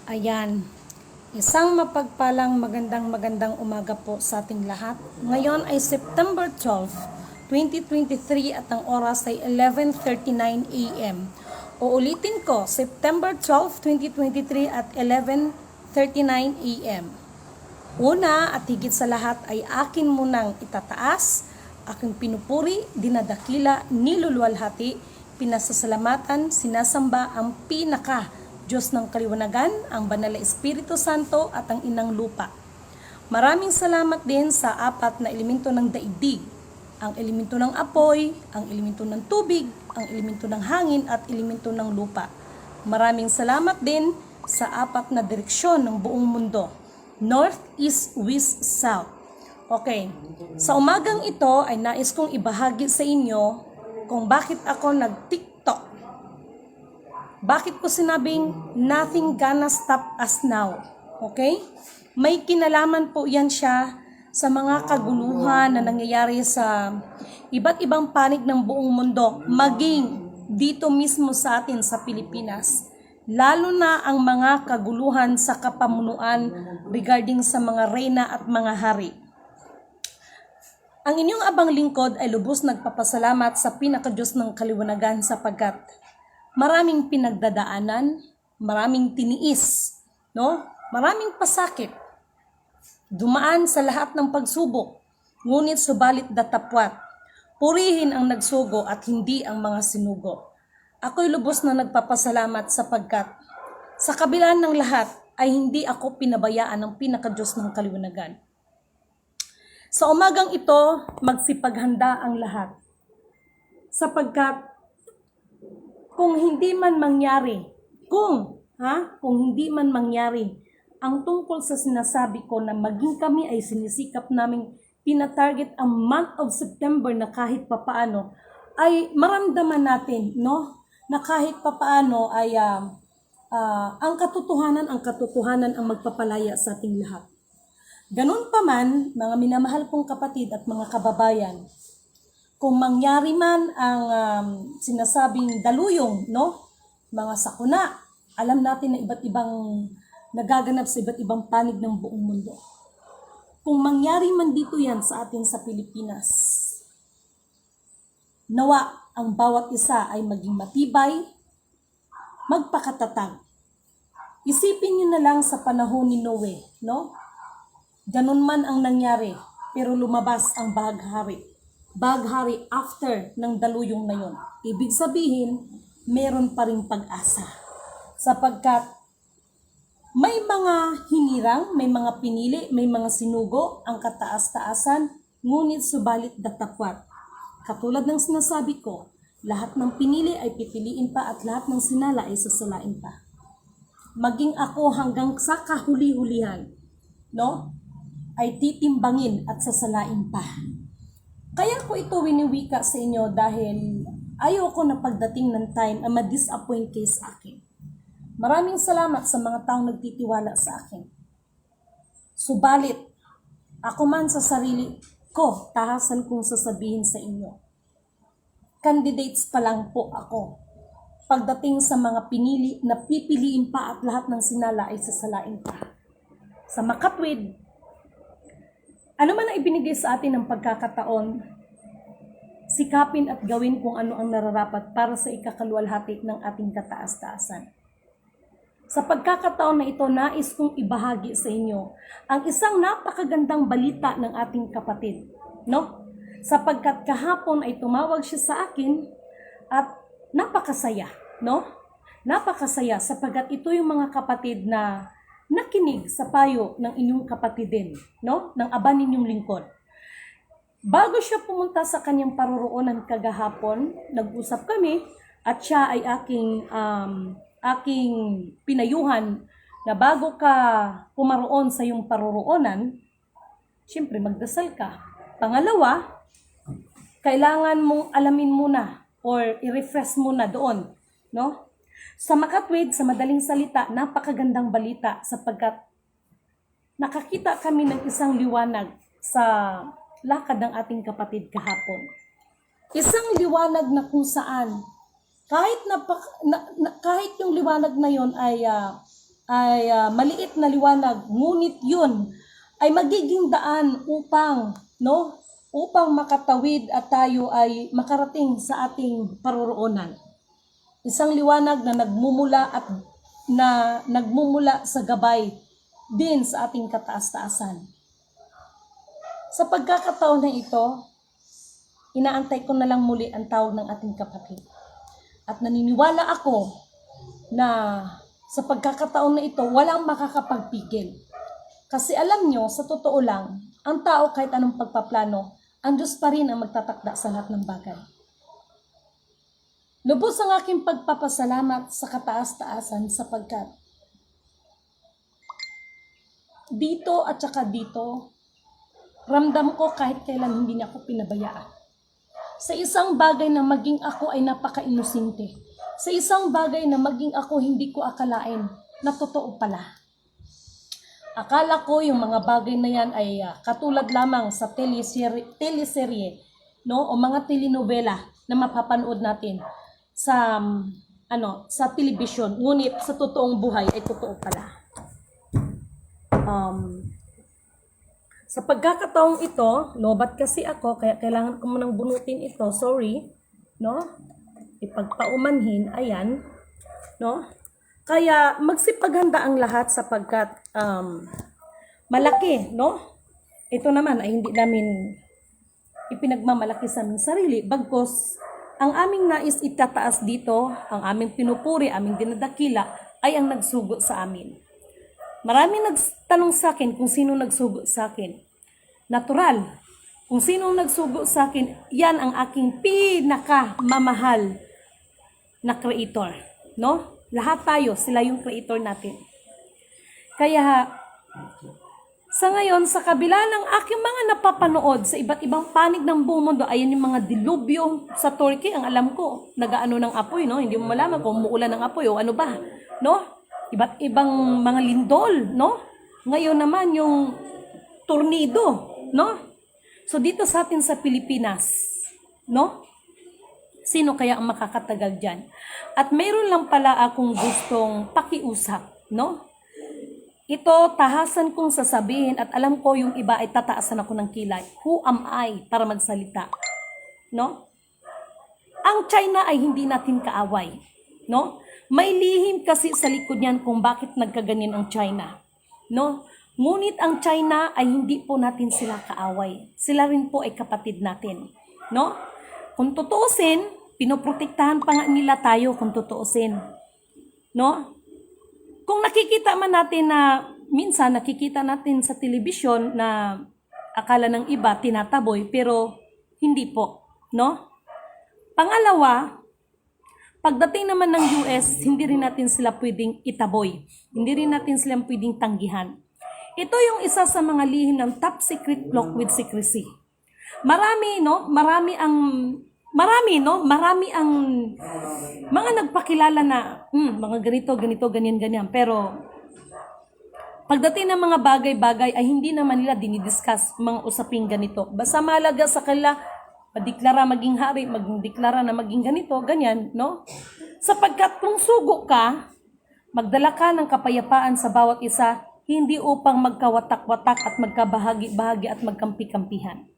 Ayan, isang mapagpalang magandang umaga po sa ating lahat. Ngayon ay September 12, 2023 at ang oras ay 11:39 a.m. Uulitin ko, September 12, 2023 at 11:39 a.m. Una at higit sa lahat ay akin munang itataas, aking pinupuri, dinadakila, niluluwalhati, pinasasalamatan, sinasamba ang Diyos ng kaliwanagan, ang Banal na Espiritu Santo at ang Inang Lupa. Maraming salamat din sa apat na elemento ng daigdig, ang elemento ng apoy, ang elemento ng tubig, ang elemento ng hangin at elemento ng lupa. Maraming salamat din sa apat na direksyon ng buong mundo, North, East, West, South. Okay, sa umagang ito ay nais kong ibahagi sa inyo kung bakit ako nag-TikTok. Bakit ko sinabing nothing gonna stop us now? Okay? May kinalaman po yan siya sa mga kaguluhan na nangyayari sa iba't ibang panig ng buong mundo, maging dito mismo sa atin sa Pilipinas. Lalo na ang mga kaguluhan sa kapamunuan regarding sa mga reyna at mga hari. Ang inyong abang lingkod ay lubos nagpapasalamat sa pinakadiyos ng kaliwanagan sapagkat maraming pinagdadaanan, maraming tiniis, no? Maraming pasakit. Dumaan sa lahat ng pagsubok, ngunit subalit datapwat. Purihin ang nagsugo at hindi ang mga sinugo. Ako'y lubos na nagpapasalamat sapagkat sa kabila ng lahat ay hindi ako pinabayaan ng pinakadiyos ng kaliwanagan. Sa umagang ito, magsipaghanda ang lahat. Sapagkat kung hindi man mangyari ang tungkol sa sinasabi ko na maging kami ay sinisikap naming tina-target ang month of September na kahit papaano ay maramdaman natin, no? Na kahit papaano ay ang katotohanan ang magpapalaya sa ating lahat. Ganun pa man, mga minamahal kong kapatid at mga kababayan, kung mangyari man ang sinasabing daluyong, no? Mga sakuna, alam natin na iba't ibang nagaganap sa iba't ibang panig ng buong mundo. Kung mangyari man dito yan sa atin sa Pilipinas, nawa ang bawat isa ay maging matibay, magpakatatag. Isipin niyo na lang sa panahon ni Noe, no? Ganun man ang nangyari, pero lumabas ang baghari after ng daluyong na yun. Ibig sabihin, meron pa ring pag-asa. Sapagkat may mga hinirang, may mga pinili, may mga sinugo ang kataas-taasan, ngunit subalit datapwat. Katulad ng sinasabi ko, lahat ng pinili ay pipiliin pa at lahat ng sinala ay sasalain pa. Maging ako hanggang sa kahuli-hulihan, no? Ay titimbangin at sasalain pa. Kaya ko ito winiwika sa inyo dahil ayoko na pagdating ng time ang ma-disappoint kayo sa akin. Maraming salamat sa mga taong nagtitiwala sa akin. Subalit, ako man sa sarili ko, tahasan kong sasabihin sa inyo. Candidates pa lang po ako. Pagdating sa mga pinili na pipiliin pa at lahat ng sinala ay sasalain pa. Sa makatwid, ano man ang ibinigay sa atin ng pagkakataon, sikapin at gawin kung ano ang nararapat para sa ikakaluwalhati ng ating kataas-taasan. Sa pagkakataon na ito, nais kong ibahagi sa inyo ang isang napakagandang balita ng ating kapatid, no? Sapagkat kahapon ay tumawag siya sa akin at napakasaya, no? Napakasaya sapagkat ito yung mga kapatid na nakinig sa payo ng inyong kapatidin, no? Ng aba ninyong lingkod. Bago siya pumunta sa kanyang paroroonan kagahapon, nag-usap kami at siya ay aking pinayuhan na bago ka pumaroon sa iyong paroroonan, siyempre magdasal ka. Pangalawa, kailangan mong alamin muna or i-refresh muna doon, no? Sa makatwid, sa madaling salita, napakagandang balita sapagkat nakakita kami ng isang liwanag sa lakad ng ating kapatid kahapon. Isang liwanag na kung saan kahit yung liwanag na yon ay ay maliit na liwanag, ngunit yun ay magiging daan upang makatawid at tayo ay makarating sa ating paroroonan. Isang liwanag na nagmumula sa gabay din sa ating kataas-taasan. Sa pagkakataon na ito, inaantay ko na lang muli ang tawag ng ating kapatid. At naniniwala ako na sa pagkakataon na ito, walang makakapagpigil. Kasi alam nyo, sa totoo lang, ang tao kahit anong pagpaplano, ang Diyos pa rin ang magtatakda sa lahat ng bagay. Lubos ang aking pagpapasalamat sa kataas-taasan sapagkat dito at saka dito, ramdam ko kahit kailan hindi niya ako pinabayaan. Sa isang bagay na maging ako ay napaka-inosente. Sa isang bagay na maging ako hindi ko akalain na totoo pala. Akala ko yung mga bagay na yan ay katulad lamang sa teleserye, no? O mga telenovela na mapapanood natin sa telebisyon. Ngunit sa totoong buhay ay totoo pala. Sa pagkakataong ito, lobat kasi ako, kaya kailangan ko munang bunutin ito. Sorry, no? Ipagpaumanhin, ayan, no? Kaya magsipaghanda ang lahat sapagkat malaki, no? Ito naman ay hindi namin ipinagmamalaki sa aming sarili. Bagkos, ang aming nais itataas dito, ang aming pinupuri, aming dinadakila, ay ang nagsugo sa amin. Marami nagtanong sa akin kung sino nagsugo sa akin. Natural. Kung sino nagsugo sa akin, yan ang aking pinakamamahal na creator. No? Lahat tayo, sila yung creator natin. Kaya, sa ngayon, sa kabila ng aking mga napapanood sa iba't ibang panig ng buong mundo, ayan yung mga dilubyo sa Turkey, ang alam ko, nagaano ng apoy, no? Hindi mo malaman kung umuulan ng apoy o ano ba, no? Iba't ibang mga lindol, no? Ngayon naman yung tornado, no? So dito sa atin sa Pilipinas, no? Sino kaya ang makakatagal dyan? At mayroon lang pala akong gustong pakiusap, no? Ito, tahasan kong sasabihin at alam ko yung iba ay tataasan ako ng kilay. Who am I para magsalita? No? Ang China ay hindi natin kaaway. No? May lihim kasi sa likod niyan kung bakit nagkaganyan ang China. No? Ngunit ang China ay hindi po natin sila kaaway. Sila rin po ay kapatid natin. No? Kung tutuusin, pinoprotektahan pa nga nila tayo kung tutuusin. No? Kung nakikita man natin na, minsan nakikita natin sa telebisyon na akala ng iba tinataboy, pero hindi po, no? Pangalawa, pagdating naman ng US, hindi rin natin sila pwedeng itaboy. Hindi rin natin sila pwedeng tanggihan. Ito yung isa sa mga lihim ng top secret block with secrecy. Marami ang mga nagpakilala na mga ganito, ganyan. Pero pagdating ng mga bagay-bagay ay hindi naman nila dinidiscuss mga usaping ganito. Basta malaga sa kanila, madeklara maging hari, magdeklara na maging ganito, ganyan, no? Sapagkat kung sugo ka, magdala ka ng kapayapaan sa bawat isa, hindi upang magkawatak-watak at magkabahagi-bahagi at magkampi-kampihan.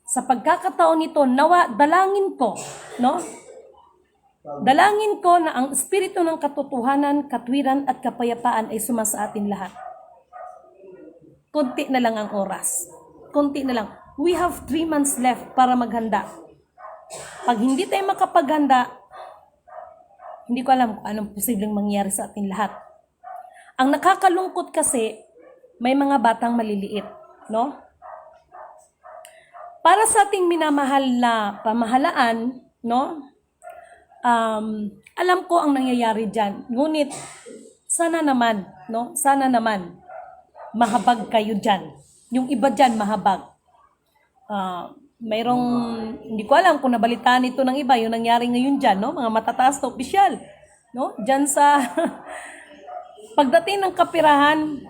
Sa pagkakataon nito, nawa, dalangin ko, no? Dalangin ko na ang espiritu ng katotohanan, katwiran at kapayapaan ay sumasa atin lahat. Kunti na lang ang oras. Kunti na lang. We have 3 months left para maghanda. Pag hindi tayo makapaghanda, hindi ko alam kung anong posibleng mangyari sa atin lahat. Ang nakakalungkot kasi, may mga batang maliliit, no? Para sa ating minamahal na pamahalaan, no? Alam ko ang nangyayari dyan. Ngunit, sana naman, no? Sana naman, mahabag kayo dyan. Yung iba dyan, mahabag. Mayroong, hindi ko alam kung nabalitaan ito ng iba, yung nangyari ngayon dyan, no? Mga matataas na opisyal, no? Dyan sa, pagdating ng kapirahan,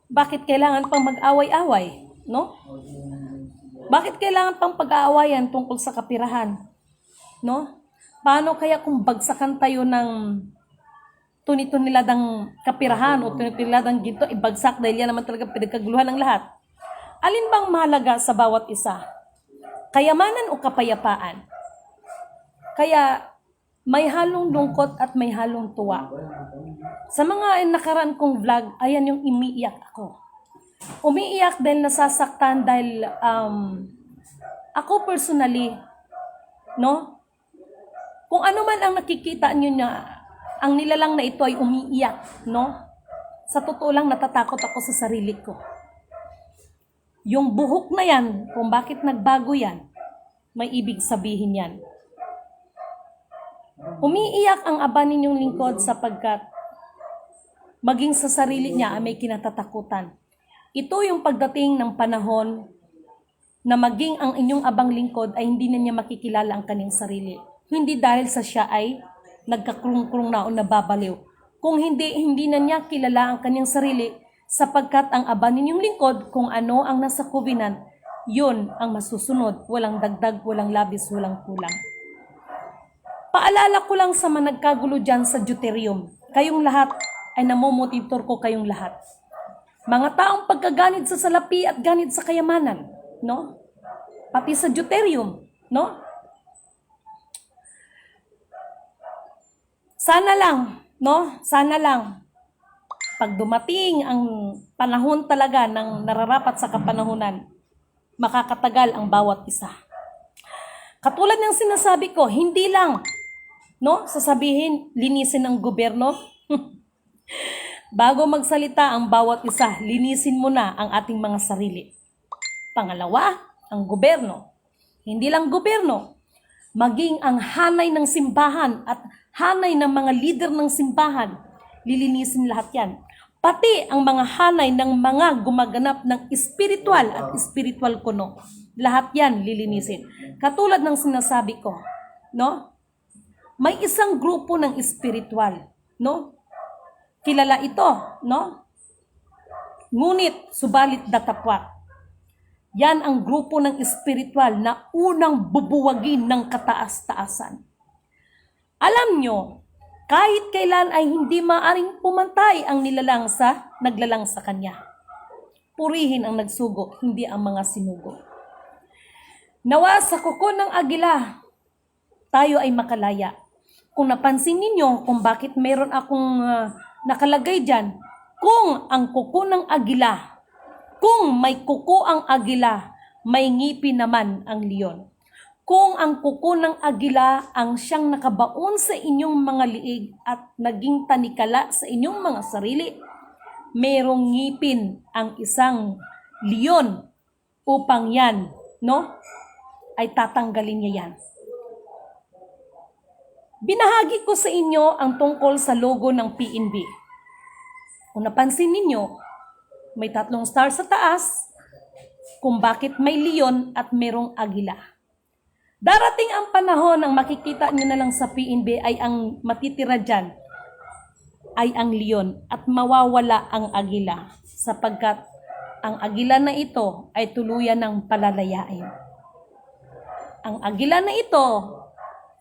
bakit kailangan pang mag-away-away, no? Bakit kailangan pang pag-aawayan tungkol sa kapirahan? No? Paano kaya kung bagsakan tayo ng tunit-tuniladang kapirahan o tunit-tuniladang ginto, ibagsak dahil yan naman talaga pinagkaguluhan ng lahat. Alin bang mahalaga sa bawat isa? Kayamanan o kapayapaan? Kaya may halong lungkot at may halong tuwa. Sa mga nakaraan kong vlog, ayan yung umiiyak ako. Umiiyak dahil nasasaktan dahil ako personally, no? Kung ano man ang nakikita nyo na ang nilalang na ito ay umiiyak, no? Sa totoo lang natatakot ako sa sarili ko. Yung buhok na yan, kung bakit nagbago yan, may ibig sabihin yan. Umiiyak ang aba ninyong lingkod sapagkat maging sa sarili niya ay may kinatatakutan. Ito yung pagdating ng panahon na maging ang inyong abang lingkod ay hindi na niya makikilala ang kanyang sarili. Hindi dahil sa siya ay nagkakrung-krung na o nababaliw. Kung hindi na niya kilala ang kanyang sarili sapagkat ang aba ninyong lingkod kung ano ang nasa kubinan, yun ang masusunod. Walang dagdag, walang labis, walang kulang. Paalala ko lang sa mga nagkagulo dyan sa deuterium. Kayong lahat ay namomonitor ko kayong lahat. Mga taong pagkaganid sa salapi at ganid sa kayamanan, no? Pati sa deuterium, no? Sana lang, no? Sana lang pag dumating ang panahon talaga ng nararapat sa kapanahunan, makakatagal ang bawat isa. Katulad ng sinasabi ko, hindi lang, no, sasabihin, linisin ng gobyerno. Bago magsalita ang bawat isa, linisin mo na ang ating mga sarili. Pangalawa, ang gobyerno. Hindi lang gobyerno, maging ang hanay ng simbahan at hanay ng mga leader ng simbahan, lilinisin lahat yan. Pati ang mga hanay ng mga gumaganap ng spiritual at spiritual kuno. Lahat yan lilinisin. Katulad ng sinasabi ko, no? May isang grupo ng spiritual, no? Kilala ito, no? Ngunit, subalit datapwat. Yan ang grupo ng spiritual na unang bubuwagin ng kataas-taasan. Alam nyo, kahit kailan ay hindi maaring pumantay ang nilalang sa naglalang sa kanya. Purihin ang nagsugo, hindi ang mga sinugo. Nawa sa kuko ng agila, tayo ay makalaya. Kung napansin ninyo kung bakit meron akong nakalagay dyan, kung ang kuko ng agila, kung may kuko ang agila, may ngipin naman ang leon. Kung ang kuko ng agila ang siyang nakabaon sa inyong mga liig at naging tanikala sa inyong mga sarili, merong ngipin ang isang leon upang yan, no, ay tatanggalin niya yan. Binahagi ko sa inyo ang tungkol sa logo ng PNB. Kung napansin ninyo, may 3 star sa taas kung bakit may leon at merong agila. Darating ang panahon ang makikita nyo na lang sa PNB ay ang matitira dyan ay ang leon at mawawala ang agila sapagkat ang agila na ito ay tuluyan ng palalayain. Ang agila na ito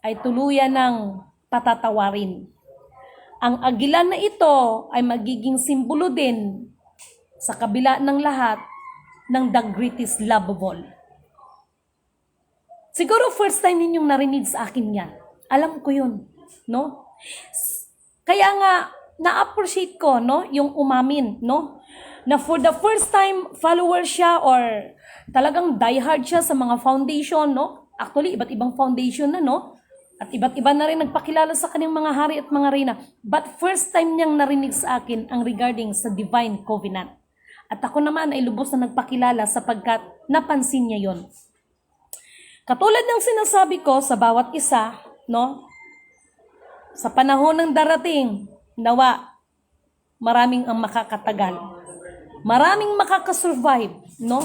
ay tuluyan ng patatawarin. Ang agila na ito ay magiging simbolo din sa kabila ng lahat ng the greatest love of all. Siguro first time ninyong narinig sa akin yan. Alam ko yun, no? Kaya nga, na-appreciate ko, no? Yung umamin, no? Na for the first time follower siya or talagang diehard siya sa mga foundation, no? Actually, iba't ibang foundation na, no? At iba't iba na rin nagpakilala sa kanyang mga hari at mga reyna. But first time niyang narinig sa akin ang regarding sa Divine Covenant. At ako naman ay lubos na nagpakilala sapagkat napansin niya yon. Katulad ng sinasabi ko sa bawat isa, no? Sa panahon ng darating, nawa, maraming ang makakatagal. Maraming makakasurvive, no?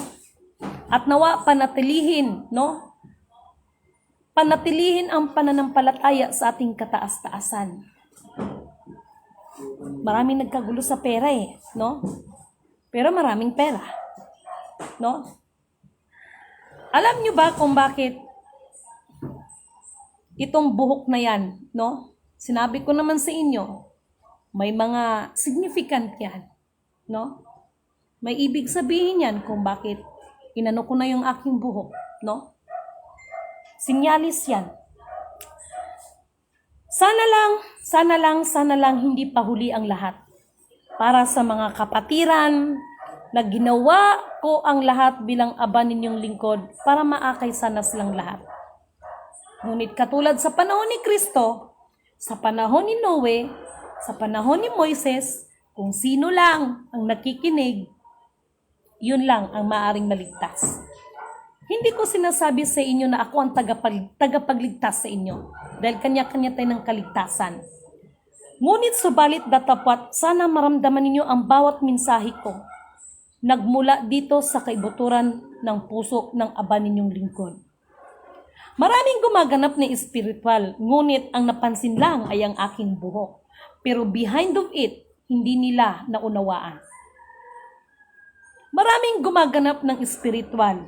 At nawa, panatilihin, no? Panatilihin ang pananampalataya sa ating kataas-taasan. Maraming nagkagulo sa pera no? Pero maraming pera, no? Alam nyo ba kung bakit itong buhok na yan, no? Sinabi ko naman sa inyo, May mga significant yan, no? May ibig sabihin yan kung bakit inano ko na yung aking buhok, no? Sinyalis yan. Sana lang hindi pa huli ang lahat. Para sa mga kapatiran na ginawa ko ang lahat bilang aba ninyong lingkod para maakay sana silang lahat. Ngunit katulad sa panahon ni Kristo, sa panahon ni Noe, sa panahon ni Moises, kung sino lang ang nakikinig, yun lang ang maaring maligtas. Hindi ko sinasabi sa inyo na ako ang tagapagligtas sa inyo dahil kanya-kanya tayo ng kaligtasan. Ngunit subalit datapwat, sana maramdaman ninyo ang bawat mensahe ko. Nagmula dito sa kaibuturan ng puso ng aba ninyong lingkod. Maraming gumaganap na espiritual, ngunit ang napansin lang ay ang aking buhok. Pero behind of it, hindi nila naunawaan. Maraming gumaganap ng espiritual,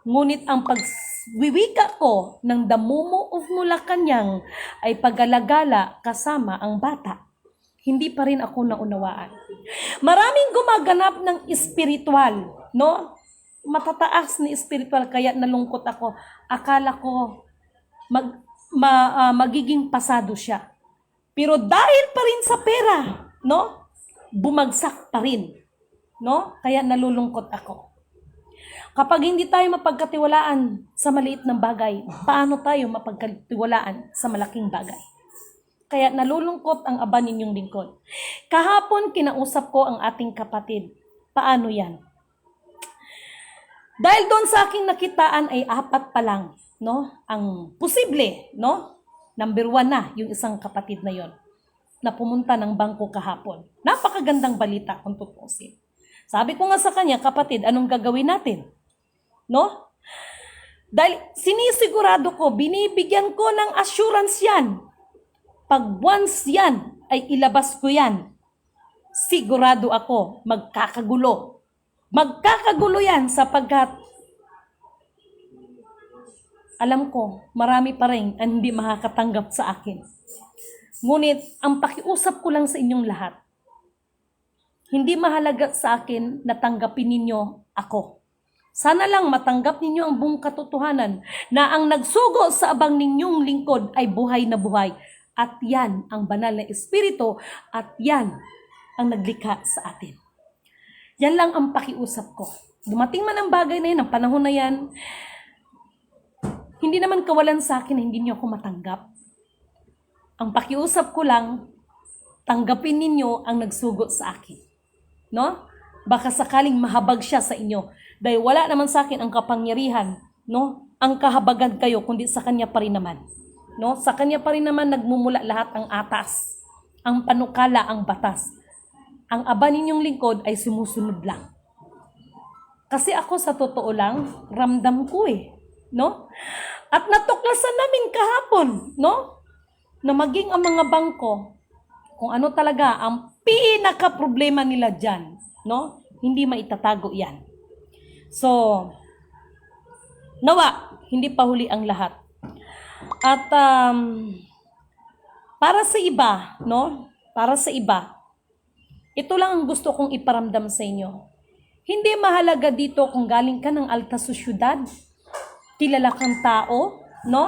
ngunit ang pagwiwika ko ng damumo of Mulakanyang ay pag-alagala kasama ang bata. Hindi pa rin ako naunawaan. Maraming gumaganap ng espiritual, no? Matataas na espiritual, kaya nalungkot ako. Akala ko magiging pasado siya. Pero dahil pa rin sa pera, no? Bumagsak pa rin, no? Kaya nalulungkot ako. Kapag hindi tayo mapagkatiwalaan sa maliit ng bagay, paano tayo mapagkatiwalaan sa malaking bagay? Kaya nalulungkot ang aba ninyong lingkod. Kahapon kinausap ko ang ating kapatid. Paano yan? Dahil doon sa aking nakitaan ay 4 pa lang, no? Ang posible, no? Number 1 na yung isang kapatid na yon na pumunta ng bangko kahapon. Napakagandang balita kung tutusin. Sabi ko nga sa kanya, kapatid, anong gagawin natin? No? Dahil sinisigurado ko, binibigyan ko ng assurance yan. Pag once yan ay ilabas ko yan, sigurado ako magkakagulo. Magkakagulo yan sapagkat alam ko marami pa rin ang hindi makakatanggap sa akin. Ngunit ang pakiusap ko lang sa inyong lahat, hindi mahalaga sa akin na tanggapin ninyo ako. Sana lang matanggap ninyo ang buong katotohanan na ang nagsugo sa abang ninyong lingkod ay buhay na buhay. At yan ang banal na espiritu at yan ang naglikha sa atin. Yan lang ang pakiusap ko. Dumating man ang bagay na yan, ang panahon na yan, hindi naman kawalan sa akin na hindi niyo ako matanggap. Ang pakiusap ko lang, tanggapin ninyo ang nagsugo sa akin. No? Baka sakaling mahabag siya sa inyo. Dahil wala naman sa akin ang kapangyarihan, no? Ang kahabagan kayo, kundi sa kanya pa rin naman. No? Sa kanya pa rin naman nagmumula lahat ang atas, ang panukala, ang batas. Ang aba ninyong lingkod ay sumusunod lang. Kasi ako sa totoo lang, ramdam ko no? At natuklasan namin kahapon, no? Na maging ang mga bangko, kung ano talaga ang pinaka-problema nila dyan, no? Hindi maitatago yan. So, nawa, hindi pa huli ang lahat. At para sa iba, no? Para sa iba, ito lang ang gusto kong iparamdam sa inyo. Hindi mahalaga dito kung galing ka ng alta sosyudad, kilala kang tao, no?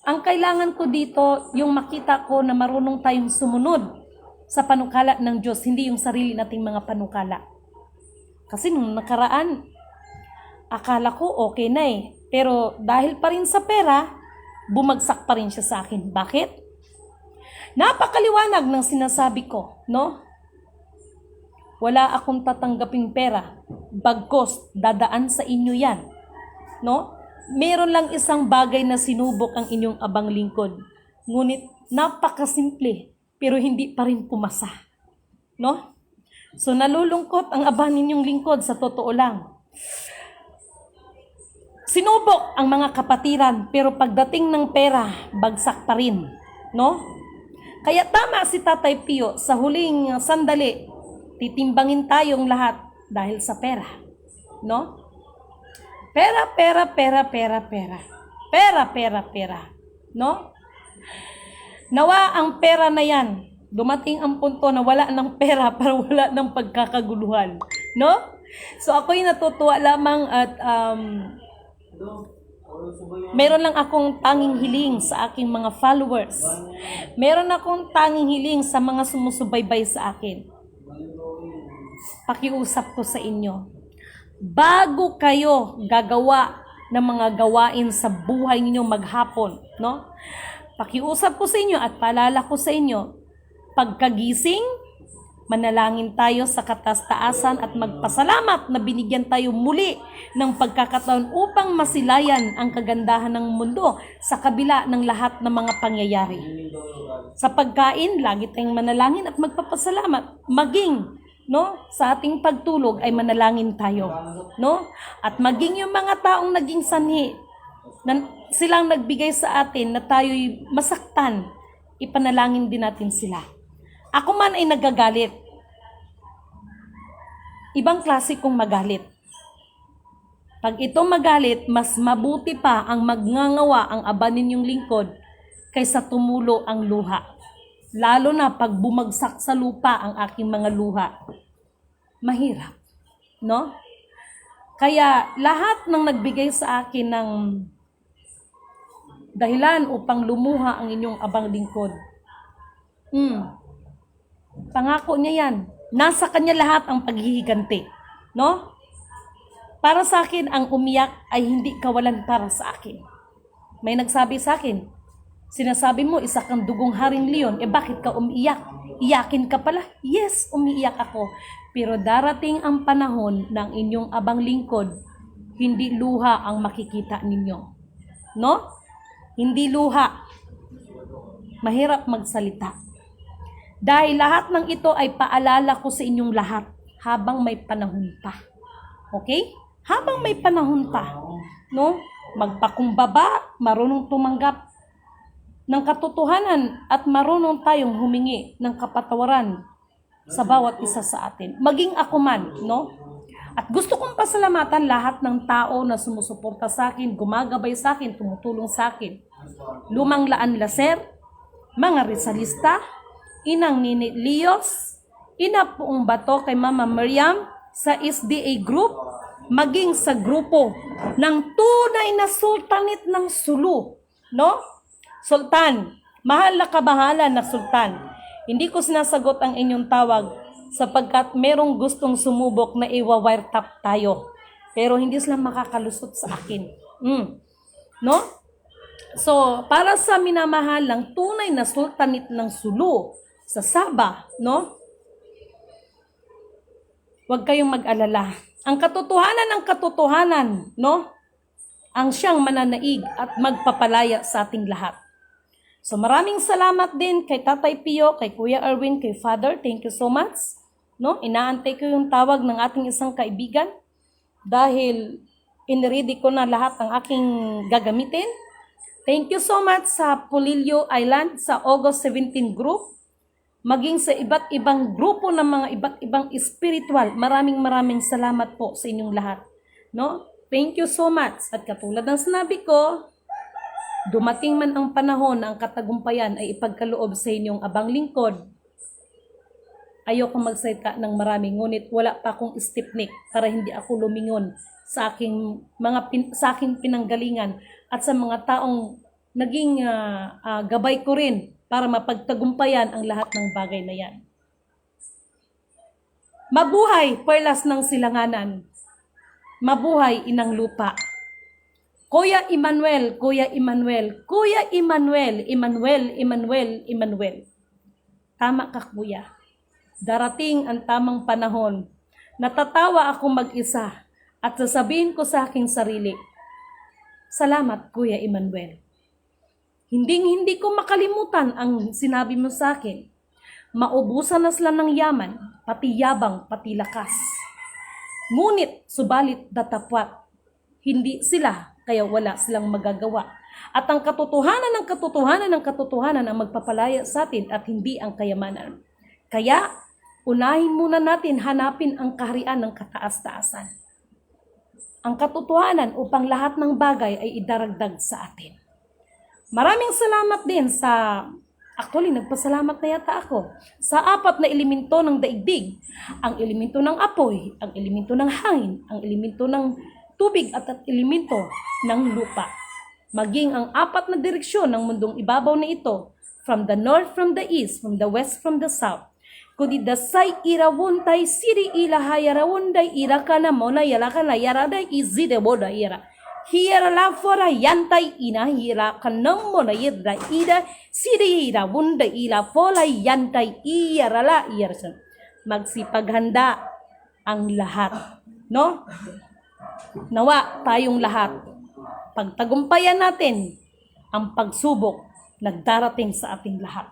Ang kailangan ko dito, yung makita ko na marunong tayong sumunod sa panukala ng Diyos, hindi yung sarili nating mga panukala. Kasi nung nakaraan, akala ko okay na pero dahil pa rin sa pera, bumagsak pa rin siya sa akin. Bakit? Napakaliwanag ng sinasabi ko, no? Wala akong tatanggaping pera, bagkos dadaan sa inyo yan, no? Meron lang isang bagay na sinubok ang inyong abang lingkod. Ngunit napakasimple, pero hindi pa rin pumasa, no? So nalulungkot ang abang ninyong lingkod sa totoo lang. Sinubok ang mga kapatiran, pero pagdating ng pera, bagsak pa rin, no? Kaya tama si Tatay Pio, sa huling sandali, titimbangin tayong lahat dahil sa pera, no? Pera, pera, pera, pera, pera. Pera, pera, pera, no? Nawa ang pera na yan Dumating ang punto na wala ng pera para wala ng pagkakaguluhan. No? So ako'y natutuwa lamang at meron lang akong tanging hiling sa aking mga followers. Meron akong tanging hiling sa mga sumusubaybay sa akin. Pakiusap ko sa inyo. Bago kayo gagawa ng mga gawain sa buhay ninyo maghapon, no? Pakiusap ko sa inyo at paalala ko sa inyo, pagkagising, manalangin tayo sa kataas-taasan at magpasalamat na binigyan tayo muli ng pagkakataon upang masilayan ang kagandahan ng mundo sa kabila ng lahat ng mga pangyayari. Sa pagkain, lagi tayong manalangin at magpapasalamat. Maging sa ating pagtulog ay manalangin tayo, At maging yung mga taong naging sanhi na silang nagbigay sa atin na tayo'y masaktan, ipanalangin din natin sila. Ako man ay nagagalit. Ibang klase kong magalit. Pag ito magalit, mas mabuti pa ang magngangawa ang aba ninyong lingkod kaysa tumulo ang luha. Lalo na pag bumagsak sa lupa ang aking mga luha. Mahirap, Kaya lahat ng nagbigay sa akin ng dahilan upang lumuha ang inyong abang lingkod. Pangako niya yan. Nasa kanya lahat ang paghihiganti. Para sa akin, ang umiyak ay hindi kawalan para sa akin. May nagsabi sa akin, sinasabi mo, isa kang dugong haring leon, bakit ka umiiyak? Iyakin ka pala? Yes, umiiyak ako. Pero darating ang panahon ng inyong abang lingkod, hindi luha ang makikita ninyo. Hindi luha. Mahirap magsalita. Dahil lahat ng ito ay paalala ko sa inyong lahat habang may panahon pa. Okay? Habang may panahon pa. Magpakumbaba, marunong tumanggap ng katotohanan at marunong tayong humingi ng kapatawaran sa bawat isa sa atin. Maging ako man, At gusto kong pasalamatan lahat ng tao na sumusuporta sa akin, gumagabay sa akin, tumutulong sa akin. Lumang Laan Laser, mga Rizalista, Inang Nini Leos, Ina Puong Bato kay Mama Miriam, sa SDA Group, maging sa grupo ng tunay na sultanit ng Sulu. Sultan, mahal na kabahala na Sultan. Hindi ko sinasagot ang inyong tawag sapagkat merong gustong sumubok na iwa-wire tap tayo. Pero hindi sila makakalusot sa akin. So, para sa minamahal ng tunay na sultanit ng Sulu sa Sabah, huwag kayong mag-alala. Ang katotohanan, ang siyang mananaig at magpapalaya sa ating lahat. So maraming salamat din kay Tatay Pio, kay Kuya Erwin, kay Father. Thank you so much. Inaantay ko yung tawag ng ating isang kaibigan dahil inready ko na lahat ng aking gagamitin. Thank you so much sa Polillo Island, sa August 17 group, maging sa iba't ibang grupo ng mga iba't ibang spiritual. Maraming salamat po sa inyong lahat. Thank you so much. At katulad ng sinabi ko, dumating man ang panahon na ang katagumpayan ay ipagkaloob sa inyong abang lingkod. Ayoko magsalita ng marami, ngunit wala pa akong stipnik para hindi ako lumingon sa aking pinanggalingan at sa mga taong naging gabay ko rin para mapagtagumpayan ang lahat ng bagay na yan. Mabuhay, perlas ng silanganan. Mabuhay, inang lupa. Kuya Emmanuel, Kuya Emmanuel, Kuya Emmanuel, Emmanuel. Tama ka, Kuya. Darating ang tamang panahon. Natatawa ako mag-isa at sasabihin ko sa aking sarili, salamat, Kuya Emmanuel. Hindi ko makalimutan ang sinabi mo sa akin. Maubusan na sila ng yaman, pati yabang, pati lakas. Ngunit, subalit datapwat, hindi sila, kaya wala silang magagawa. At ang katotohanan ang magpapalaya sa atin at hindi ang kayamanan. Kaya, unahin muna natin hanapin ang kaharian ng kataas-taasan. Ang katotohanan upang lahat ng bagay ay idaragdag sa atin. Maraming salamat din sa Actually, nagpasalamat na yata ako sa apat na elemento ng daigdig. Ang elemento ng apoy, ang elemento ng hangin, ang elemento ng tubig at elemento ng lupa. Maging ang apat na direksyon ng mundong ibabaw na ito, from the north, from the east, from the west, from the south. Kudi dasay irawuntay siri ilahaya rawunday irakana mona yalakana yaraday izide boda ira. Hira la fora yantay ina hira kanam mona yirda ida siri irawunday ila fola yantay iyarala iyarsan. Magsipaghanda ang lahat, no? Nawa tayong lahat. Pagtagumpayan natin ang pagsubok nagdarating sa ating lahat.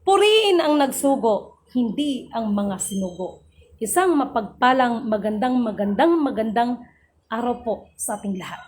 Puriin ang nagsugo, hindi ang mga sinugo. Isang mapagpalang magandang araw po sa ating lahat.